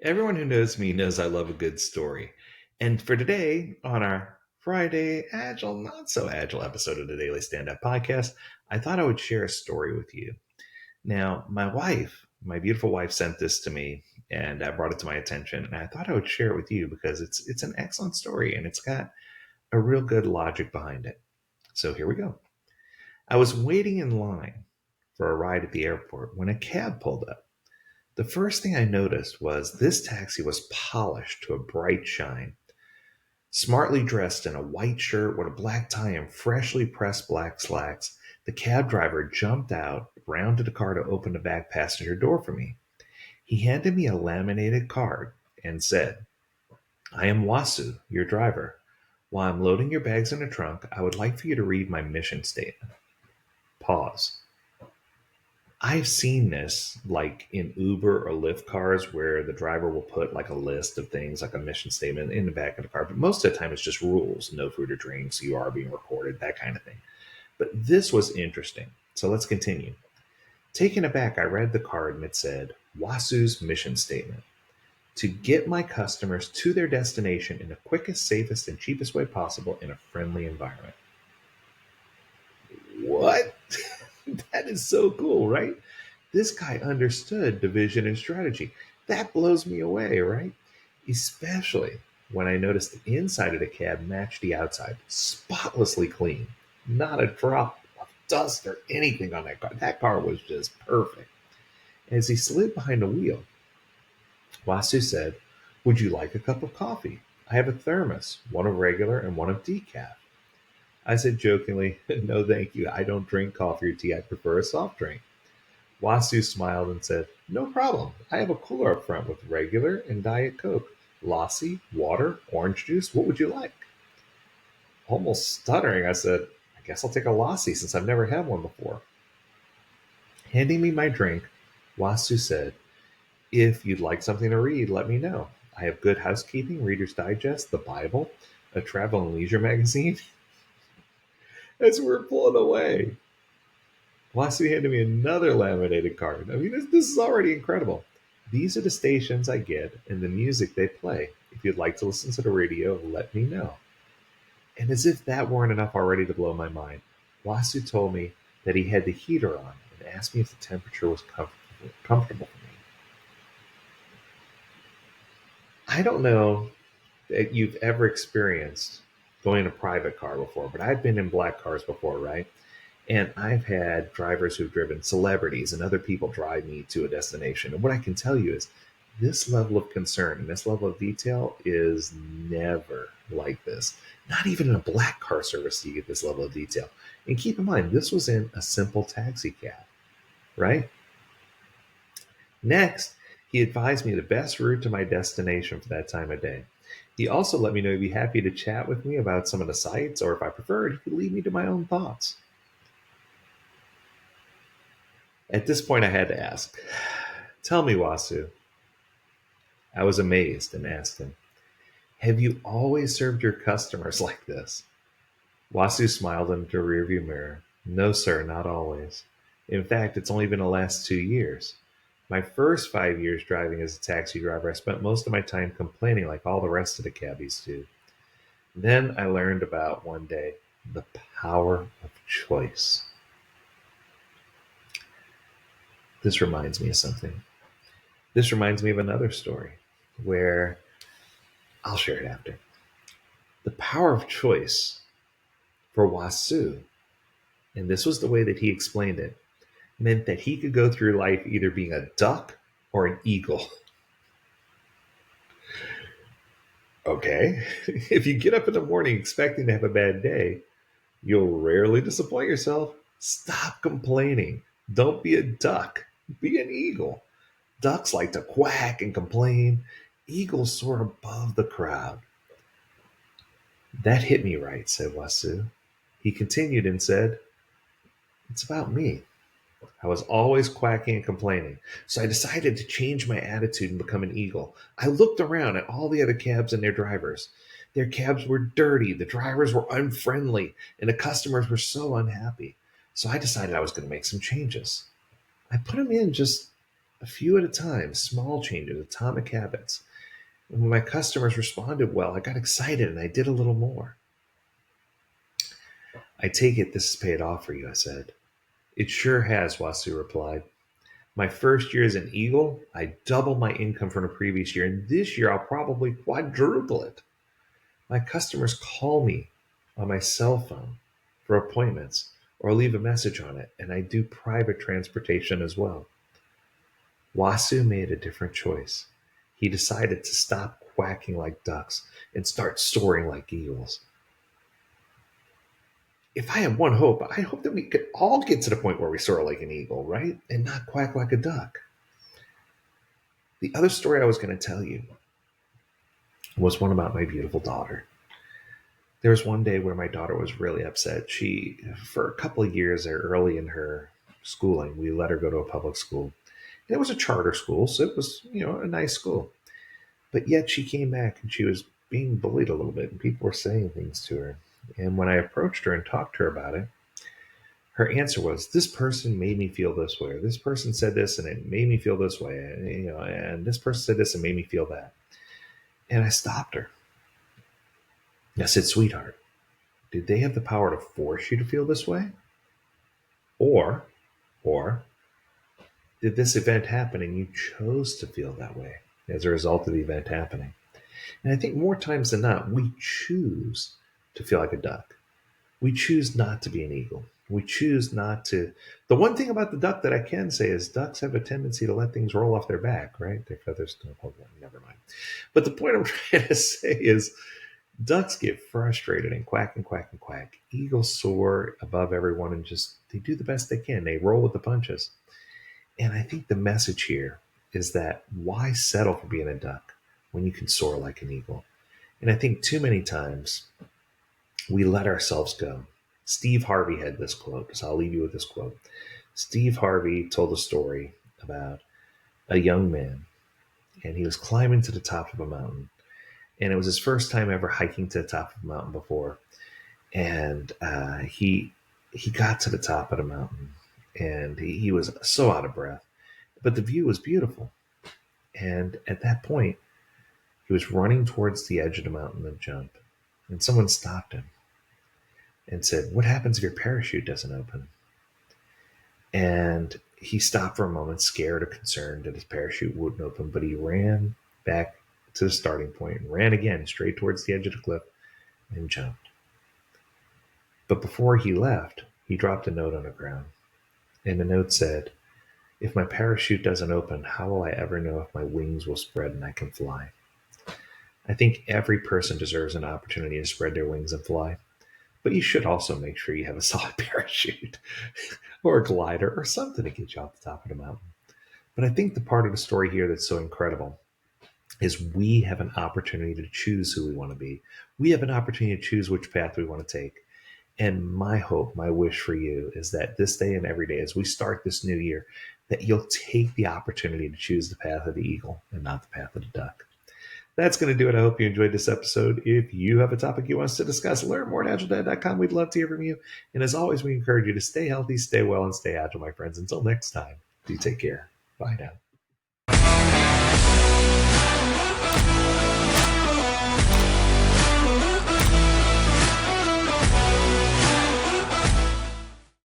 Everyone who knows me knows I love a good story. And for today, on our Friday Agile, Not So Agile episode of the Daily Stand Up Podcast, I thought I would share a story with you. Now, my beautiful wife, sent this to me and brought it to my attention. And I thought I would share it with you because it's an excellent story and it's got a real good logic behind it. So here we go. I was waiting in line for a ride at the airport when a cab pulled up. The first thing I noticed was this taxi was polished to a bright shine. Smartly dressed in a white shirt with a black tie and freshly pressed black slacks, the cab driver jumped out, rounded the car to open the back passenger door for me. He handed me a laminated card and said, "I am Wasu, your driver. While I'm loading your bags in the trunk, I would like for you to read my mission statement." Pause. I've seen this like in Uber or Lyft cars where the driver will put like a list of things like a mission statement in the back of the car. But most of the time it's just rules, no food or drinks, you are being recorded, that kind of thing. But this was interesting. So let's continue. Taken aback, I read the card and it said, "Wasu's mission statement. To get my customers to their destination in the quickest, safest, and cheapest way possible in a friendly environment." What? That is so cool, right? This guy understood the vision and strategy. That blows me away, right? Especially when I noticed the inside of the cab matched the outside, spotlessly clean. Not a drop of dust or anything on that car. That car was just perfect. As he slid behind the wheel, Wasu said, "Would you like a cup of coffee? I have a thermos, one of regular and one of decaf." I said jokingly, "No, thank you. I don't drink coffee or tea. I prefer a soft drink." Wasu smiled and said, "No problem. I have a cooler up front with regular and Diet Coke, lassi, water, orange juice. What would you like?" Almost stuttering, I said, "I guess I'll take a lassi since I've never had one before." Handing me my drink, Wasu said, "If you'd like something to read, let me know. I have Good Housekeeping, Reader's Digest, the Bible, a travel and leisure magazine." As we're pulling away, Wasu handed me another laminated card. I mean, this is already incredible. "These are the stations I get and the music they play. If you'd like to listen to the radio, let me know." And as if that weren't enough already to blow my mind, Wasu told me that he had the heater on and asked me if the temperature was comfortable for me. I don't know that you've ever experienced going in a private car before, but I've been in black cars before, right? And I've had drivers who've driven celebrities and other people drive me to a destination. And what I can tell you is this level of concern and this level of detail is never like this. Not even in a black car service do you get this level of detail. And keep in mind, this was in a simple taxi cab, right? Next, he advised me the best route to my destination for that time of day. He also let me know he'd be happy to chat with me about some of the sites, or if I preferred, he could lead me to my own thoughts. At this point, I had to ask, "Tell me, Wasu." I was amazed and asked him, "Have you always served your customers like this?" Wasu smiled into a rearview mirror. "No, sir, not always. In fact, it's only been the last 2 years. My first 5 years driving as a taxi driver, I spent most of my time complaining like all the rest of the cabbies do. Then I learned about one day the power of choice." This reminds me of something. This reminds me of another story where I'll share it after. The power of choice for Wasu, and this was the way that he explained it, meant that he could go through life either being a duck or an eagle. Okay, if you get up in the morning expecting to have a bad day, you'll rarely disappoint yourself. Stop complaining. Don't be a duck. Be an eagle. Ducks like to quack and complain. Eagles soar above the crowd. "That hit me right," said Wasu. He continued and said, "It's about me. I was always quacking and complaining, so I decided to change my attitude and become an eagle. I looked around at all the other cabs and their drivers. Their cabs were dirty, the drivers were unfriendly, and the customers were so unhappy. So I decided I was going to make some changes. I put them in just a few at a time, small changes, atomic habits. And when my customers responded well, I got excited and I did a little more. I take it this has paid off for you, I said. It sure has, Wasu replied. My first year as an Eagle, I doubled my income from the previous year, and this year I'll probably quadruple it. My customers call me on my cell phone for appointments or leave a message on it, and I do private transportation as well. Wasu made a different choice. He decided to stop quacking like ducks and start soaring like eagles. If I have one hope, I hope that we could all get to the point where we soar like an eagle, right? And not quack like a duck. The other story I was going to tell you was one about my beautiful daughter. There was one day where my daughter was really upset. For a couple of years there early in her schooling, we let her go to a public school. And it was a charter school, so it was, a nice school. But yet she came back and she was being bullied a little bit, and people were saying things to her. And when I approached her and talked to her about it, her answer was, "This person made me feel this way, or this person said this and it made me feel this way, and this person said this and made me feel that." And I stopped her. I said, "Sweetheart, did they have the power to force you to feel this way? Or did this event happen and you chose to feel that way as a result of the event happening?" And I think more times than not, we choose to feel like a duck. We choose not to be an eagle. We choose not to. The one thing about the duck that I can say is ducks have a tendency to let things roll off their back, right? Their feathers don't hold them. Never mind. But the point I'm trying to say is ducks get frustrated and quack and quack and quack. Eagles soar above everyone and they do the best they can. They roll with the punches. And I think the message here is that why settle for being a duck when you can soar like an eagle? And I think too many times we let ourselves go. Steve Harvey had this quote, so I'll leave you with this quote. Steve Harvey told a story about a young man, and he was climbing to the top of a mountain. And it was his first time ever hiking to the top of a mountain before. And he got to the top of the mountain, and he was so out of breath. But the view was beautiful. And at that point, he was running towards the edge of the mountain to jump. And someone stopped him and said, "What happens if your parachute doesn't open?" And he stopped for a moment, scared or concerned that his parachute wouldn't open, but he ran back to the starting point and ran again straight towards the edge of the cliff and jumped. But before he left, he dropped a note on the ground. And the note said, "If my parachute doesn't open, how will I ever know if my wings will spread and I can fly?" I think every person deserves an opportunity to spread their wings and fly. But you should also make sure you have a solid parachute or a glider or something to get you off the top of the mountain. But I think the part of the story here that's so incredible is we have an opportunity to choose who we want to be. We have an opportunity to choose which path we want to take. And my hope, my wish for you is that this day and every day, as we start this new year, that you'll take the opportunity to choose the path of the eagle and not the path of the duck. That's going to do it. I hope you enjoyed this episode. If you have a topic you want us to discuss, learn more at AgileDad.com. We'd love to hear from you. And as always, we encourage you to stay healthy, stay well, and stay agile, my friends. Until next time, do take care. Bye now.